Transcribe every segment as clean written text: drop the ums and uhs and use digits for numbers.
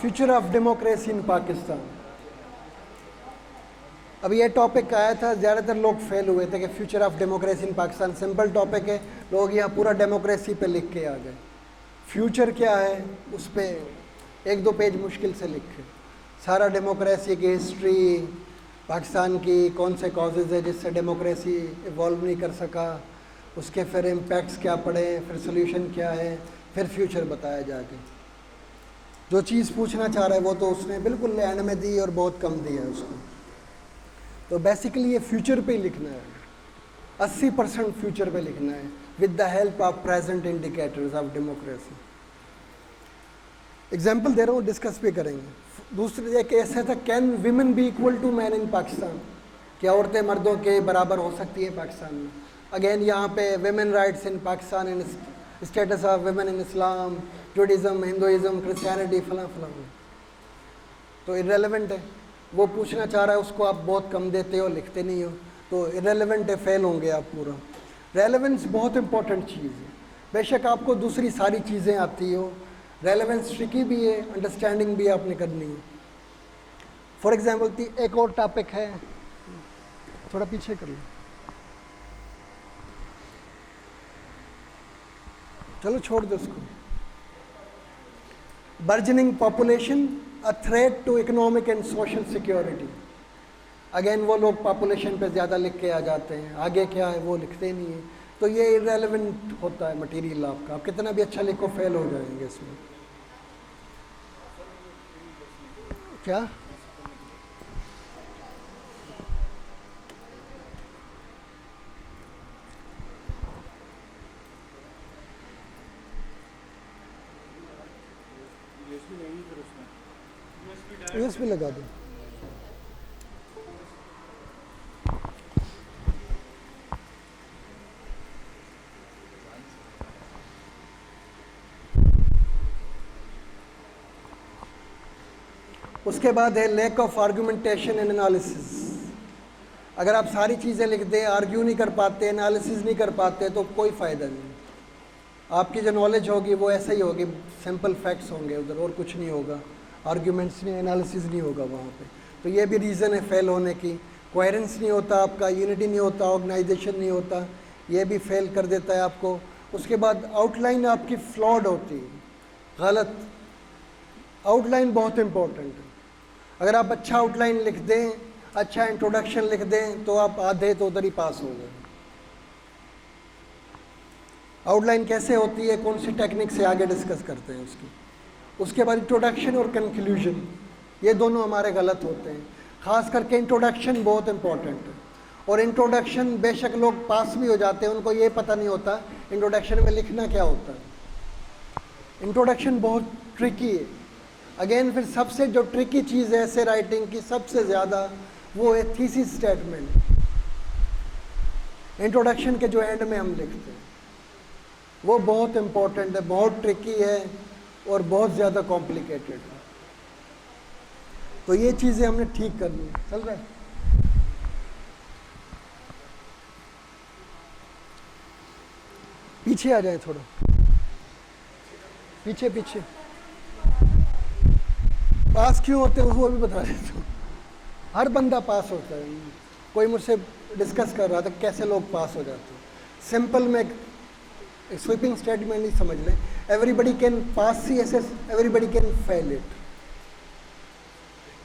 Future of democracy in Pakistan. अब ये topic आया था, ज़्यादातर लोग फेल हुए थे कि future of democracy in Pakistan simple topic है, लोग यहाँ पूरा डेमोक्रेसी पे लिख के आ गए। फ्यूचर क्या है उस पर 1-2 पेज मुश्किल से लिखे, सारा डेमोक्रेसी की हिस्ट्री, पाकिस्तान की कौन से कॉजेज़ है जिससे डेमोक्रेसी इवॉल्व नहीं कर सका, उसके फिर इम्पैक्ट्स क्या पड़े, फिर सोल्यूशन क्या है, फिर फ्यूचर बताया जाके। जो चीज़ पूछना चाह रहा है वो तो उसने बिल्कुल एंड में दी और बहुत कम दी है उसको। तो बेसिकली ये फ्यूचर पे ही लिखना है, 80% फ्यूचर पे लिखना है with the help of present indicators of democracy. Example दे रहा हूँ, डिस्कस भी करेंगे। दूसरी एक ऐसा था, can women be equal to man in Pakistan, क्या औरतें मर्दों के बराबर हो सकती है पाकिस्तान में। अगेन यहाँ पे women rights in Pakistan, in status of women in Islam, Judaism, Hinduism, Christianity, फलां फलां। तो इरेलीवेंट है, वो पूछना चाह रहा है, उसको आप बहुत कम देते हो, लिखते नहीं हो, तो इरेलीवेंट है, फेल होंगे आप पूरा। रेलेवेंस बहुत इंपॉर्टेंट चीज़ है, बेशक आपको दूसरी सारी चीज़ें आती हो, रेलेवेंस ट्रिकी भी है, अंडरस्टैंडिंग भी आपने करनी है। फॉर एग्जाम्पल एक और टॉपिक है, थोड़ा पीछे कर लो, चलो छोड़ दो उसको। Burgeoning population, a threat to economic and social security. Again वो लोग पॉपुलेशन पे ज़्यादा लिख के आ जाते हैं, आगे क्या है वो लिखते नहीं है, तो ये इरेलेवेंट होता है मटेरियल आपका, आप कितना भी अच्छा लिखो फेल हो जाएंगे इसमें। क्या यूएसबी लगा दो। उसके बाद है lack of argumentation and analysis. अगर आप सारी चीज़ें लिख दें, आर्ग्यू नहीं कर पाते, एनालिसिस नहीं कर पाते, तो कोई फ़ायदा नहीं। आपकी जो नॉलेज होगी वो ऐसा ही होगी, सिंपल फैक्ट्स होंगे उधर, और कुछ नहीं होगा, आर्ग्यूमेंट्स नहीं, एनालिसिस नहीं होगा वहाँ पे। तो ये भी रीज़न है फेल होने की। कोहेरेंस नहीं होता आपका, यूनिटी नहीं होता, ऑर्गेनाइजेशन नहीं होता, ये भी फेल कर देता है आपको। उसके बाद आउटलाइन आपकी फ्लॉड होती है, गलत। आउटलाइन बहुत इंपॉर्टेंट है। अगर आप अच्छा आउटलाइन लिख दें, अच्छा इंट्रोडक्शन लिख दें, तो आप आधे तो उधर ही पास हो गए। आउटलाइन कैसे होती है, कौन सी टेक्निक से, आगे डिस्कस करते हैं उसकी। उसके बाद इंट्रोडक्शन और कंक्लूजन, ये दोनों हमारे गलत होते हैं। ख़ास करके इंट्रोडक्शन बहुत इंपॉर्टेंट है, और इंट्रोडक्शन बेशक लोग पास भी हो जाते हैं, उनको ये पता नहीं होता इंट्रोडक्शन में लिखना क्या होता है। इंट्रोडक्शन बहुत ट्रिकी है। अगेन फिर सबसे जो ट्रिकी चीज़ है ऐसे राइटिंग की सबसे ज़्यादा, वो है थीसिस स्टेटमेंट। इंट्रोडक्शन के जो एंड में हम लिखते हैं वो बहुत इंपॉर्टेंट है, बहुत ट्रिकी है और बहुत ज़्यादा कॉम्प्लिकेटेड है। तो ये चीज़ें हमने ठीक करनी है। चल रहा है, पीछे आ जाए थोड़ा, पीछे पीछे। पास क्यों होते हैं वो भी बता देता हूँ। हर बंदा पास होता है। कोई मुझसे डिस्कस कर रहा था कैसे लोग पास हो जाते हैं। सिंपल में स्वीपिंग स्टेटमेंट नहीं समझ लें, everybody can pass CSS, everybody can fail it.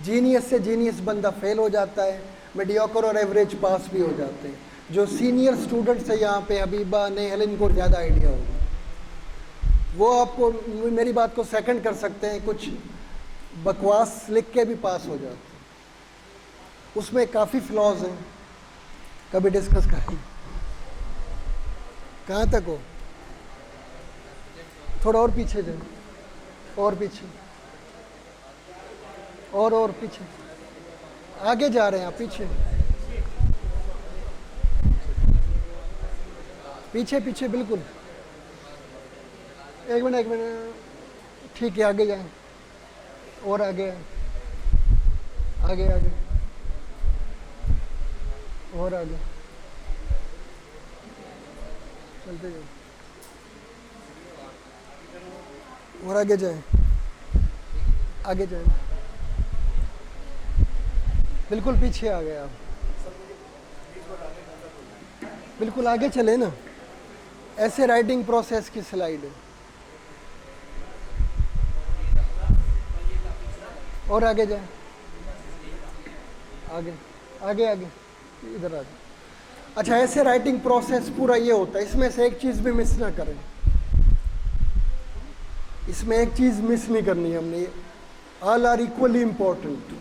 Genius से जीनियस बंदा फेल हो जाता है, मीडियोकर और एवरेज पास भी हो जाते हैं। जो सीनियर स्टूडेंट्स है यहाँ पे, हबीबा ने हेलेन को ज़्यादा आइडिया होगा, वो आपको मेरी बात को सेकंड कर सकते हैं, कुछ बकवास लिख के भी पास हो जाते हैं। उसमें काफ़ी फ्लॉज हैं, कभी डिस्कस करेंगे। कहाँ तक हो, थोड़ा और पीछे जाए, और पीछे, और पीछे, आगे जा रहे हैं आप, पीछे पीछे पीछे बिल्कुल। एक मिनट, ठीक है, आगे जाएं, और आगे आगे आगे, और आगे चलते जाओ, और आगे जाए। आगे जाए, बिल्कुल पीछे आ गए आप, बिल्कुल आगे चले ना। ऐसे राइटिंग प्रोसेस की स्लाइड है, और आगे जाए, आगे आगे आगे, इधर आ जाए। अच्छा, ऐसे राइटिंग प्रोसेस पूरा ये होता है, इसमें से एक चीज़ भी मिस ना करें, इसमें एक चीज़ मिस नहीं करनी है हमने, ऑल आर इक्वली इम्पोर्टेंट।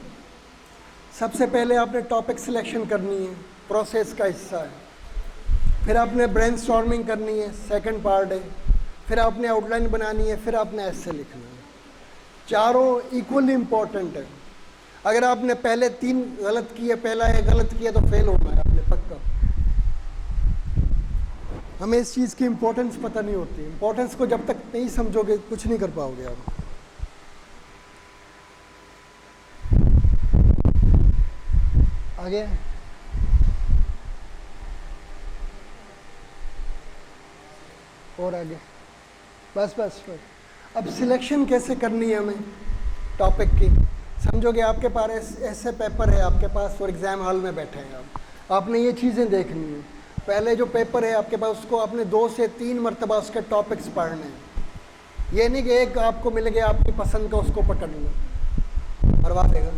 सबसे पहले आपने टॉपिक सिलेक्शन करनी है, प्रोसेस का हिस्सा है। फिर आपने ब्रेनस्टॉर्मिंग करनी है, सेकंड पार्ट है। फिर आपने आउटलाइन बनानी है, फिर आपने ऐसे लिखना है। चारों इक्वली इम्पोर्टेंट है। अगर आपने पहले 3 गलत किए, पहला है गलत किया, तो फेल होना है आपने पक्का। हमें इस चीज़ की इम्पोर्टेंस पता नहीं होती, इम्पोर्टेंस को जब तक नहीं समझोगे कुछ नहीं कर पाओगे आप। आगे और आगे, बस बस बस। अब सिलेक्शन कैसे करनी है हमें टॉपिक की, समझोगे। आपके पास ऐसे पेपर है आपके पास, और एग्ज़ाम हॉल में बैठे हैं आप, आपने ये चीज़ें देखनी है। पहले जो पेपर है आपके पास, उसको आपने 2 से 3 मरतबा उसके टॉपिक्स पढ़ने हैं। ये नहीं कि एक आपको मिल गया आपकी पसंद का, उसको पकड़ लो, मरवा देगा।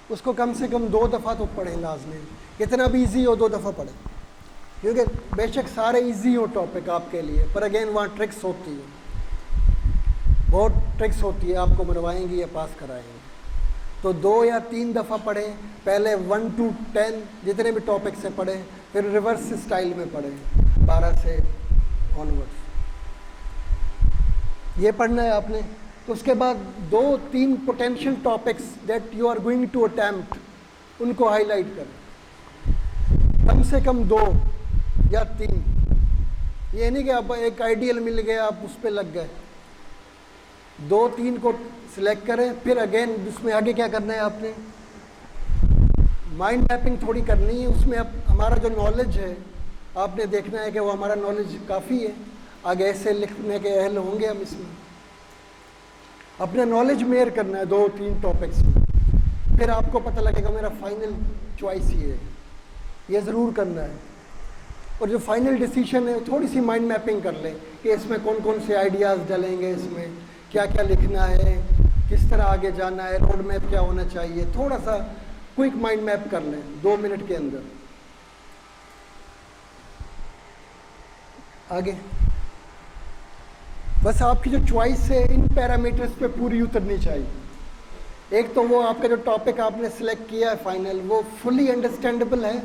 उसको कम से कम 2 दफ़ा तो पढ़ें लाजमी, कितना भी ईजी हो 2 दफ़ा पढ़ें, क्योंकि बेशक सारे इजी हो टॉपिक आपके लिए, पर अगेन वहाँ ट्रिक्स होती है, बहुत ट्रिक्स होती है, आपको मरवाएंगी या पास कराएंगी। तो 2 या 3 दफ़ा पढ़ें, पहले 1 to 10 जितने भी टॉपिक से पढ़ें, फिर रिवर्स स्टाइल में पढ़ें 12 से ऑनवर्ड्स, ये पढ़ना है आपने। तो उसके बाद 2-3 potential topics that you are going to attempt, उनको हाईलाइट करें, कम से कम 2 या 3। ये नहीं कि आप एक आइडियल मिल गया आप उस पर लग गए, 2-3 को सिलेक्ट करें। फिर अगेन उसमें आगे क्या करना है, आपने माइंड मैपिंग थोड़ी करनी है। उसमें अब हमारा जो नॉलेज है आपने देखना है कि वो हमारा नॉलेज काफ़ी है, आगे ऐसे लिखने के अहल होंगे हम इसमें। अपना नॉलेज मेयर करना है 2-3 टॉपिक्स में, फिर आपको पता लगेगा मेरा फाइनल चॉइस ये है, ये ज़रूर करना है। और जो फाइनल डिसीजन है थोड़ी सी माइंड मैपिंग कर लें कि इसमें कौन कौन से आइडियाज़ डलेंगे, इसमें क्या क्या लिखना है, किस तरह आगे जाना है, रोड मैप क्या होना चाहिए, थोड़ा सा क्विक माइंड मैप कर लें 2 मिनट के अंदर। आगे बस आपकी जो चॉइस है इन पैरामीटर्स पे पूरी उतरनी चाहिए। एक तो वो आपका जो टॉपिक आपने सिलेक्ट किया है फाइनल, वो फुली अंडरस्टैंडेबल है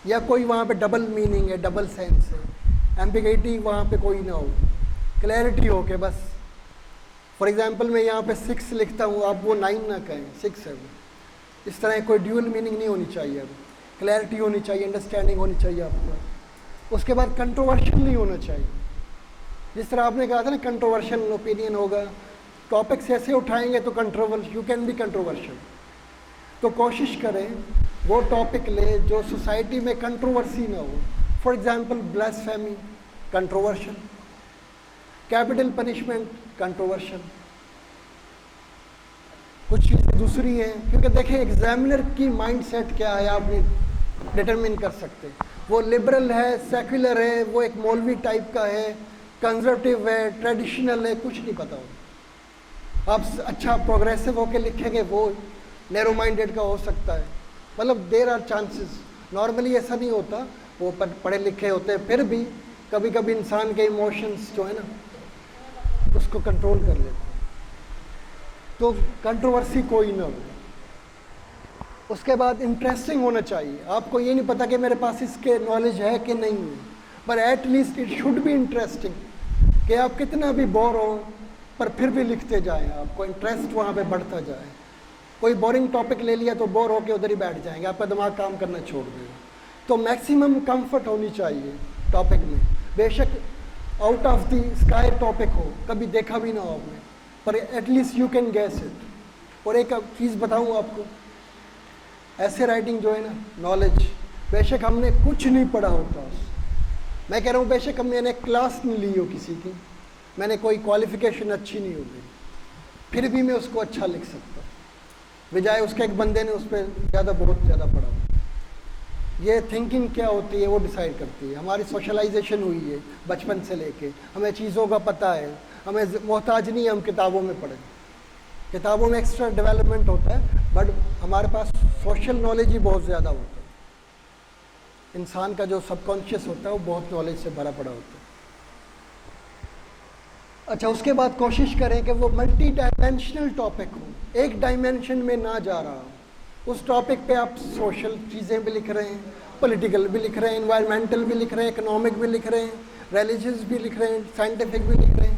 या कोई वहाँ पे डबल मीनिंग है, डबल सेंस है, एम्बिग्युइटी वहाँ पे कोई ना हो, क्लैरिटी हो के बस। फॉर एग्जांपल मैं यहाँ पे 6 लिखता हूँ, आप वो 9 ना कहें, 6 है वो। इस तरह कोई ड्यूअल मीनिंग नहीं होनी चाहिए, अब क्लैरिटी होनी चाहिए, अंडरस्टैंडिंग होनी चाहिए आपको। उसके बाद कंट्रोवर्शियल नहीं होना चाहिए, जिस तरह आपने कहा था ना कंट्रोवर्शियल ओपिनियन होगा, टॉपिक्स ऐसे उठाएंगे तो controversial, you can be controversial. तो कोशिश करें वो टॉपिक ले जो सोसाइटी में कंट्रोवर्सी ना हो। For example blasphemy, controversial, capital punishment, controversial. कुछ चीज़ें दूसरी हैं, क्योंकि देखें एग्जामिनर की माइंडसेट क्या है आपने डिटरमिन कर सकते। वो लिबरल है, सेक्युलर है, वो एक मौलवी टाइप का है, कंजर्वेटिव है, ट्रेडिशनल है, कुछ नहीं पता हो। आप अच्छा प्रोग्रेसिव होकर लिखेंगे, वो नैरो माइंडेड का हो सकता है। मतलब देयर आर चांसेस, नॉर्मली ऐसा नहीं होता, वो पढ़े लिखे होते हैं, फिर भी कभी कभी इंसान के इमोशंस जो है ना उसको कंट्रोल कर लेते हैं। तो कंट्रोवर्सी कोई ना हो। उसके बाद इंटरेस्टिंग होना चाहिए। आपको ये नहीं पता कि मेरे पास इसके नॉलेज है कि नहीं है, पर at least it should be interesting, कि आप कितना भी बोर हो पर फिर भी लिखते जाएं, आपको इंटरेस्ट वहाँ पे बढ़ता जाए। कोई बोरिंग टॉपिक ले लिया तो बोर होके उधर ही बैठ जाएंगे, आपका दिमाग काम करना छोड़ देगा। तो मैक्सिमम कंफर्ट होनी चाहिए टॉपिक में, बेशक out of the sky topic हो, कभी देखा भी ना हो आपने, पर at least you can gas it. और एक चीज़ बताऊँ आपको, ऐसे राइटिंग जो है ना, नॉलेज, बेशक हमने कुछ नहीं पढ़ा होता, मैं कह रहा हूँ बेशक मैंने क्लास नहीं ली हो किसी की, मैंने कोई क्वालिफिकेशन अच्छी नहीं होगी, फिर भी मैं उसको अच्छा लिख सकता हूँ, बजाय उसके एक बंदे ने उस पर बहुत ज़्यादा पढ़ा हो। ये थिंकिंग क्या होती है वो डिसाइड करती है। हमारी सोशलाइजेशन हुई है बचपन से लेके, हमें चीज़ों का पता है, हमें मोहताज नहीं है हम किताबों में पढ़ें। किताबों में एक्स्ट्रा डेवलपमेंट होता है, बट हमारे पास सोशल नॉलेज ही बहुत ज़्यादा होता है। इंसान का जो सबकॉन्शियस होता है वो बहुत नॉलेज से भरा पड़ा होता है। अच्छा, उसके बाद कोशिश करें कि वो मल्टी डायमेंशनल टॉपिक हो, एक डायमेंशन में ना जा रहा हो। उस टॉपिक पे आप सोशल चीज़ें भी लिख रहे हैं, पॉलिटिकल भी लिख रहे हैं, इन्वायरमेंटल भी लिख रहे हैं, इकोनॉमिक भी लिख रहे हैं, रिलीजियस भी लिख रहे हैं, साइंटिफिक भी लिख रहे हैं।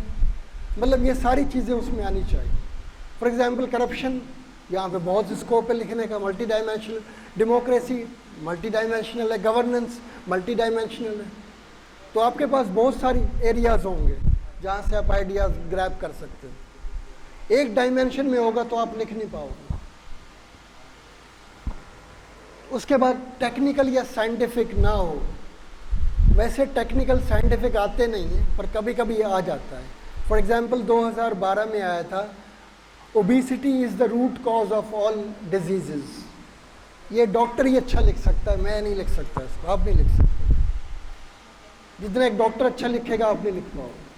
मतलब ये सारी चीज़ें उसमें आनी चाहिए। फॉर एग्जांपल करप्शन, यहाँ पे बहुत स्कोप है लिखने का, multi dimensional. Democracy multi dimensional है, गवर्नेंस मल्टी डायमेंशनल है। तो आपके पास बहुत सारी एरियाज़ होंगे जहाँ से आप आइडियाज़ ग्रैब कर सकते हो। एक डायमेंशन में होगा तो आप लिख नहीं पाओगे। उसके बाद टेक्निकल या साइंटिफिक ना हो। वैसे टेक्निकल साइंटिफिक आते नहीं हैं, पर कभी कभी आ जाता है। फॉर एग्जांपल 2012 में आया था, obesity is the root cause of all diseases. ये डॉक्टर ही अच्छा लिख सकता है, मैं नहीं लिख सकता इसको, आप नहीं लिख सकते। जितना एक डॉक्टर अच्छा लिखेगा आप नहीं लिख पाओगे।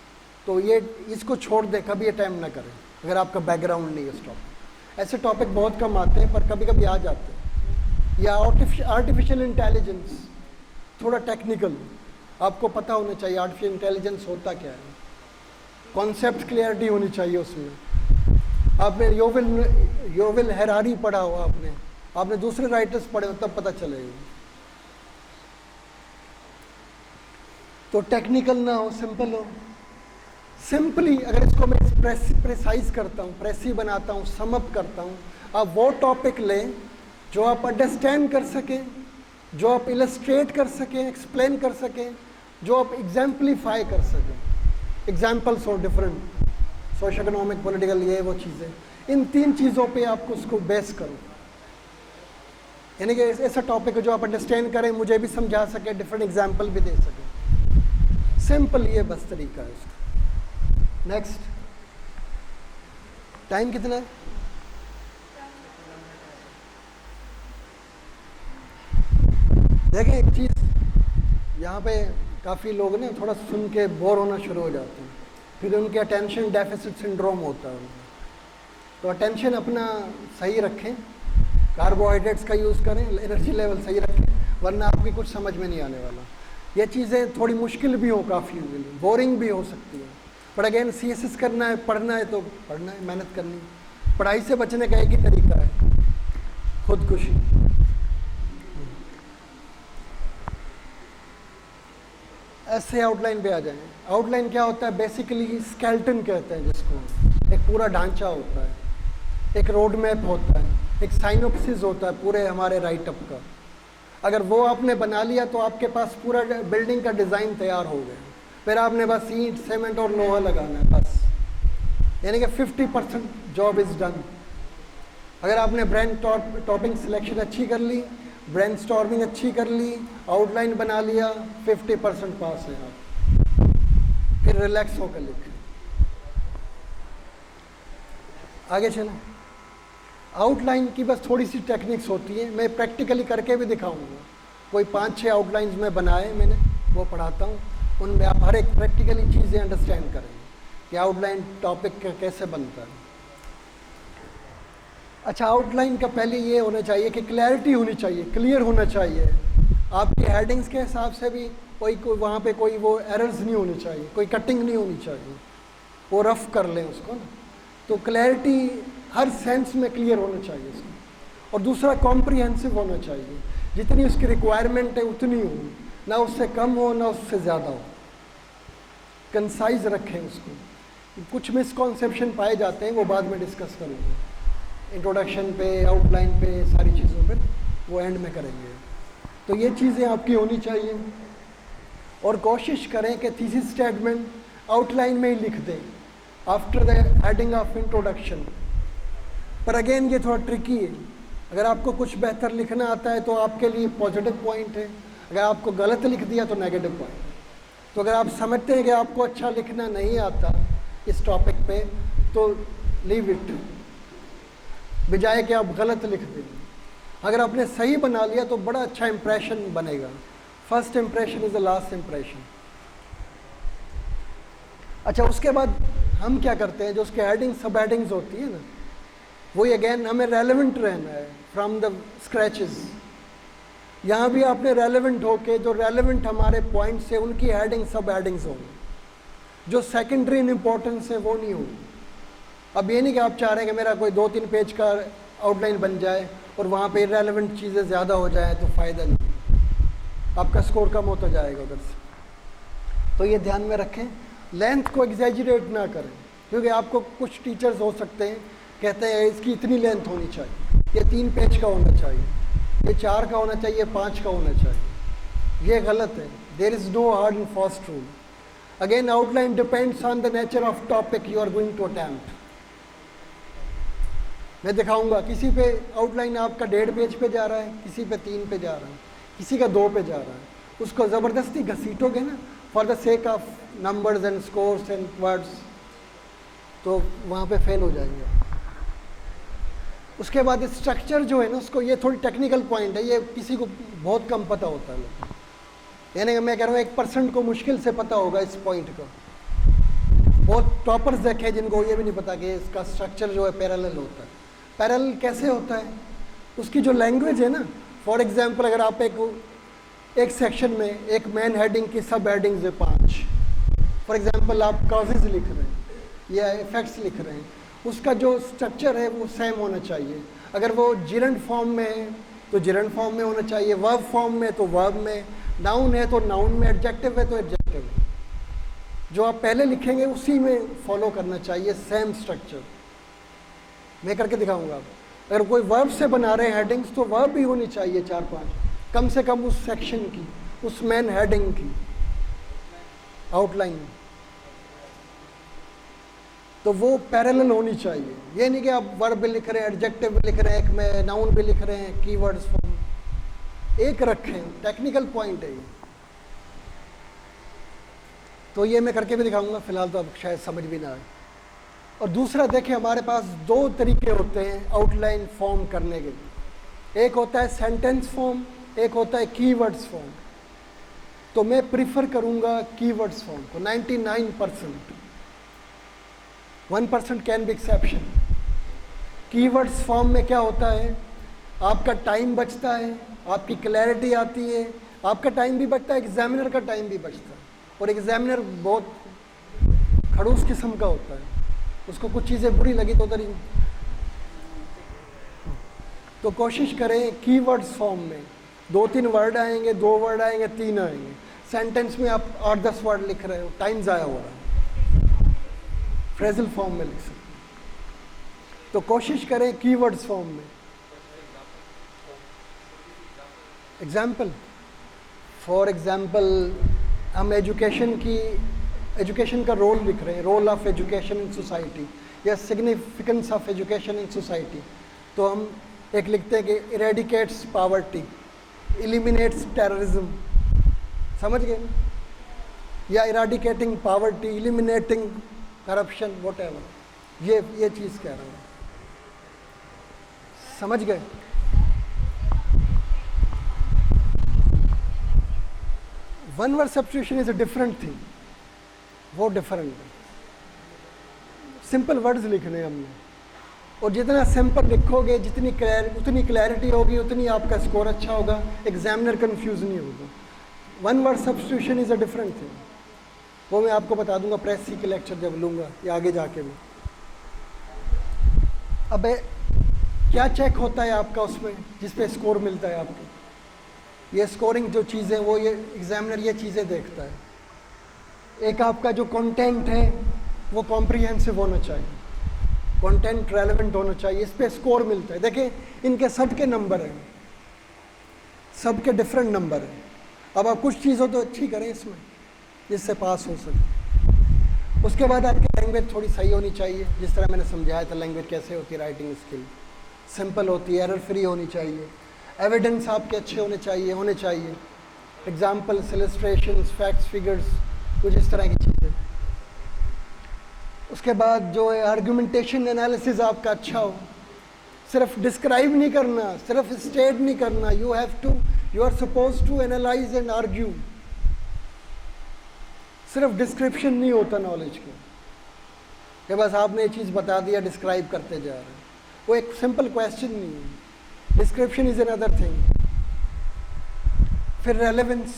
तो ये इसको छोड़ दे, कभी अटैम्प्ट ना करें अगर आपका बैकग्राउंड नहीं है इस टॉपिक। ऐसे टॉपिक बहुत कम आते हैं, पर कभी कभी आ जाते हैं। या आर्टिफिशियल इंटेलिजेंस, थोड़ा टेक्निकल, आपको पता होना चाहिए आर्टिफिशियल इंटेलिजेंस होता क्या है, कॉन्सेप्ट क्लियरिटी होनी चाहिए उसमें। आपने योविल हैरारी पढ़ा हो, आपने दूसरे राइटर्स पढ़े हो, तब पता चलेगा। तो टेक्निकल ना हो, सिंपल हो। सिंपली अगर इसको मैं प्रेसाइज करता हूँ, प्रेसी बनाता हूँ, समअप करता हूँ, आप वो टॉपिक लें जो आप अंडरस्टैंड कर सकें, जो आप इलस्ट्रेट कर सकें, एक्सप्लेन कर सकें, जो आप एग्जाम्पलीफाई कर सकें। एग्जाम्पल्स हो डिफरेंट, सोशल इकोनॉमिक पॉलिटिकल, ये वो चीज़ें, इन 3 चीज़ों पे आपको उसको बेस करो। यानी कि ऐसा टॉपिक है जो आप अंडरस्टैंड करें, मुझे भी समझा सके, डिफरेंट एग्जाम्पल भी दे सकें। सिंपल ये बस तरीका है उसका। नेक्स्ट, टाइम कितना है? देखें एक चीज़, यहाँ पे काफ़ी लोग ना थोड़ा सुन के बोर होना शुरू हो जाते हैं, फिर उनके अटेंशन डेफिसिट सिंड्रोम होता है। तो अटेंशन अपना सही रखें, कार्बोहाइड्रेट्स का यूज़ करें, एनर्जी लेवल सही रखें, वरना आपकी कुछ समझ में नहीं आने वाला। ये चीज़ें थोड़ी मुश्किल भी हो, काफ़ी बोरिंग भी हो सकती है, पर अगेन CSS करना है, पढ़ना है तो पढ़ना है, मेहनत करनी है। पढ़ाई से बचने का एक ही तरीका है, खुदकुशी। ऐसे आउटलाइन पे आ जाएं। आउटलाइन क्या होता है? बेसिकली स्केलेटन कहते हैं जिसको, एक पूरा ढांचा होता है, एक रोड मैप होता है, एक साइनोप्सिस होता है पूरे हमारे राइटअप का। अगर वो आपने बना लिया तो आपके पास पूरा बिल्डिंग का डिज़ाइन तैयार हो गया। फिर आपने बस ईंट, सीमेंट और लोहा लगाना है बस, यानी कि 50% जॉब इज़ डन। अगर आपने ब्रेन टॉपिंग सिलेक्शन अच्छी कर ली, ब्रेनस्टॉर्मिंग अच्छी कर ली, आउटलाइन बना लिया, 50% पास है आप। फिर रिलैक्स होकर लिखें। आगे चलें। आउटलाइन की बस थोड़ी सी टेक्निक्स होती हैं, मैं प्रैक्टिकली करके भी दिखाऊंगा। कोई 5-6 आउटलाइंस में बनाए मैंने, वो पढ़ाता हूँ, उनमें आप हर एक प्रैक्टिकली चीज़ें अंडरस्टैंड करेंगे कि आउटलाइन टॉपिक कैसे बनता है। अच्छा, आउटलाइन का पहले ये होना चाहिए कि क्लैरिटी होनी चाहिए, क्लियर होना चाहिए। आपकी हेडिंग्स के हिसाब से भी कोई वहाँ पे कोई वो एरर्स नहीं होनी चाहिए, कोई कटिंग नहीं होनी चाहिए, वो रफ कर लें उसको ना। तो क्लैरिटी हर सेंस में क्लियर होना चाहिए उसको। और दूसरा, कॉम्प्रिहेंसिव होना चाहिए, जितनी उसकी रिक्वायरमेंट है उतनी हो, ना उससे कम हो ना उससे ज़्यादा हो। कंसाइज रखें उसको। कुछ मिसकॉन्सेप्शन पाए जाते हैं, वो बाद में डिस्कस करेंगे, इंट्रोडक्शन पे, आउटलाइन पे, सारी चीज़ों पे वो एंड में करेंगे। तो ये चीज़ें आपकी होनी चाहिए। और कोशिश करें कि थीसिस स्टेटमेंट आउटलाइन में ही लिख दें after the heading of introduction. पर अगेन ये थोड़ा ट्रिकी है। अगर आपको कुछ बेहतर लिखना आता है तो आपके लिए पॉजिटिव पॉइंट है, अगर आपको गलत लिख दिया तो नेगेटिव पॉइंट। तो अगर आप समझते हैं कि आपको अच्छा लिखना नहीं आता इस टॉपिक पे, तो लीव इट, बजाय कि आप गलत लिख दें। अगर आपने सही बना लिया तो बड़ा अच्छा इंप्रेशन बनेगा। First impression is the last impression. अच्छा, उसके बाद हम क्या करते हैं, जो उसके हेडिंग सब हेडिंग्स होती है ना, वही अगेन हमें रेलेवेंट रहना है फ्रॉम द स्क्रैचेस। यहाँ भी आपने रेलेवेंट होके, जो रेलेवेंट हमारे पॉइंट्स है उनकी हेडिंग सब हेडिंग्स होंगी, जो सेकेंडरी इन इम्पोर्टेंस है वो नहीं होगी। अब ये नहीं कि आप चाह रहे हैं कि मेरा कोई 2-3 पेज का आउटलाइन बन जाए और वहाँ पे इरेलेवेंट चीज़ें ज़्यादा हो जाए तो फ़ायदा नहीं, आपका स्कोर कम होता जाएगा उधर से। तो ये ध्यान में रखें, लेंथ को एग्जैजरेट ना करें, क्योंकि आपको कुछ टीचर्स हो सकते हैं कहते हैं इसकी इतनी लेंथ होनी चाहिए, ये 3 पेज का होना चाहिए, ये 4 का होना चाहिए, 5 का होना चाहिए। ये गलत है। There is no hard and fast rule. Again outline depends on the nature of topic you are going to attempt. मैं दिखाऊंगा, किसी पे आउटलाइन आपका 1.5 पेज पे जा रहा है, किसी पे 3 पे जा रहा है, किसी का 2 पे जा रहा है, उसको ज़बरदस्ती घसीटोगे ना for the sake of numbers and scores and words, तो वहाँ पे फेल हो जाएंगे। उसके बाद स्ट्रक्चर जो है ना, उसको, ये थोड़ी टेक्निकल पॉइंट है, ये किसी को बहुत कम पता होता है। यानी मैं कह रहा हूँ 1% को मुश्किल से पता होगा इस पॉइंट का। बहुत टॉपर्स देखे जिनको ये भी नहीं पता कि इसका स्ट्रक्चर जो है पैरेलल होता है। पैरेलल कैसे होता है, उसकी जो लैंग्वेज है ना, फॉर एग्जांपल अगर आप एक सेक्शन में एक मेन हेडिंग की सब हेडिंग्स है 5, फॉर एग्जांपल आप कॉजेज लिख रहे हैं या इफेक्ट्स लिख रहे हैं, उसका जो स्ट्रक्चर है वो सेम होना चाहिए। अगर वो जिरंड फॉर्म में है तो जिरंड फॉर्म में होना चाहिए, वर्ब फॉर्म में तो वर्ब में, नाउन है तो नाउन में, एडजेक्टिव है तो एडजेक्टिव में। जो आप पहले लिखेंगे उसी में फॉलो करना चाहिए, सेम स्ट्रक्चर। मैं करके दिखाऊंगा। अगर कोई वर्ब से बना रहे हैं हेडिंग्स तो वर्ब भी होनी चाहिए 4-5 कम से कम उस सेक्शन की, उस मेन हेडिंग की आउटलाइन, तो वो पैरेलल होनी चाहिए। ये नहीं कि आप वर्ब भी लिख रहे हैं, एडजेक्टिव भी लिख रहे हैं, एक में नाउन भी लिख रहे हैं, कीवर्ड्स फॉर्म एक रखें। टेक्निकल पॉइंट है ये। तो ये मैं करके भी दिखाऊंगा, फिलहाल तो अब शायद समझ भी ना आए। और दूसरा देखें, हमारे पास 2 तरीके होते हैं आउटलाइन फॉर्म करने के लिए। एक होता है सेंटेंस फॉर्म, एक होता है कीवर्ड्स फॉर्म। तो मैं प्रिफर करूंगा कीवर्ड्स फॉर्म को 99%। 1% can be exception. Keywords form में क्या होता है, आपका टाइम बचता है, आपकी क्लैरिटी आती है, आपका टाइम भी बचता है, एग्जामिनर का टाइम भी बचता है। और एग्जामिनर बहुत खड़ूस किस्म का होता है, उसको कुछ चीज़ें बुरी लगी तो उधर ही। तो कोशिश करें कीवर्ड्स फॉर्म में 2-3 वर्ड आएंगे, 2 वर्ड आएंगे, 3 आएंगे। सेंटेंस में आप 8-10 वर्ड लिख रहे हो, टाइम ज़ाया हो रहा है। फ्रेजल फॉर्म में लिख सकते, तो कोशिश करें कीवर्ड्स फॉर्म में। एग्जाम्पल, फॉर एग्जाम्पल हम एजुकेशन का रोल लिख रहे हैं, role of education in society या significance of education in society. तो हम एक लिखते हैं कि इरेडिकेट्स पावर्टी, एलिमिनेट्स टेररिज्म, समझ गए ना? या eradicating poverty, eliminating corruption, whatever. ये चीज़ कह रहा हूँ, समझ गए? One word substitution is a different thing, वो डिफरेंट है। सिंपल वर्ड्स लिखने हैं हमने, और जितना सिंपल लिखोगे उतनी क्लैरिटी होगी, उतनी आपका स्कोर अच्छा होगा, एग्जामिनर कंफ्यूज नहीं होगा। One word substitution is a different thing, वो मैं आपको बता दूंगा प्रेस सी के लेक्चर जब लूँगा या आगे जाके भी। अब क्या चेक होता है आपका उसमें जिस पे स्कोर मिलता है आपको? ये स्कोरिंग जो चीज़ें, वो ये एग्जामिनर ये चीज़ें देखता है। एक आपका जो कंटेंट है वो कॉम्प्रिहेंसिव होना चाहिए, कंटेंट रेलेवेंट होना चाहिए, इस पे स्कोर मिलता है। देखिए इनके सब के नंबर हैं, सब के डिफरेंट नंबर हैं। अब आप कुछ चीज़ हो तो अच्छी करें इसमें जिससे पास हो सके। उसके बाद आपकी लैंग्वेज थोड़ी सही होनी चाहिए, जिस तरह मैंने समझाया था लैंग्वेज कैसे होती है। राइटिंग स्किल सिंपल होती है, एरर फ्री होनी चाहिए, एविडेंस आपके अच्छे होने चाहिए, एग्जाम्पल्स, इलस्ट्रेशंस, फैक्ट्स, फिगर्स, कुछ इस तरह की चीज़ें। उसके बाद जो है आर्गुमेंटेशन एनालिसिस आपका अच्छा हो, सिर्फ डिस्क्राइब नहीं करना, सिर्फ स्टेट नहीं करना, you are suppose to analyse and argue. सिर्फ डिस्क्रिप्शन नहीं होता नॉलेज का कि बस आपने ये चीज़ बता दिया, डिस्क्राइब करते जा रहे हैं, वो एक सिंपल क्वेश्चन नहीं है। Description is another thing. फिर रेलेवेंस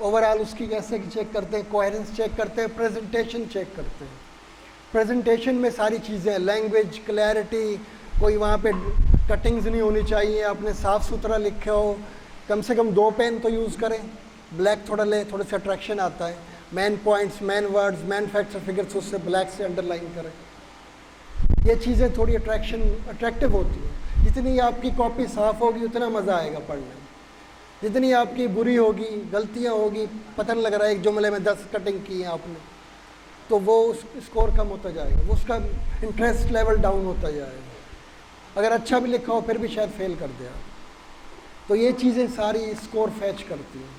ओवरऑल उसकी कैसे चेक करते हैं, कोहेरेंस चेक करते हैं, प्रेजेंटेशन चेक करते हैं। प्रेजेंटेशन में सारी चीज़ें, लैंग्वेज, क्लैरिटी, कोई वहाँ पे कटिंग्स नहीं होनी चाहिए, आपने साफ़ सुथरा लिखे हो, कम से कम 2 पेन तो यूज़ करें, ब्लैक थोड़ा ले, थोड़े से अट्रैक्शन आता है, man points, man words, man facts और फिगर्स उससे ब्लैक से अंडरलाइन करें। ये चीज़ें थोड़ी अट्रैक्टिव होती है। जितनी आपकी कॉपी साफ़ होगी उतना मज़ा आएगा पढ़ने में, जितनी आपकी बुरी होगी, गलतियाँ होगी, पता नहीं लग रहा है एक जुमले में 10 कटिंग की है आपने, तो वो उस स्कोर कम होता जाएगा, वो उसका इंटरेस्ट लेवल डाउन होता जाएगा। अगर अच्छा भी लिखा हो फिर भी शायद फेल कर दे आप। तो ये चीज़ें सारी स्कोर फैच करती हैं।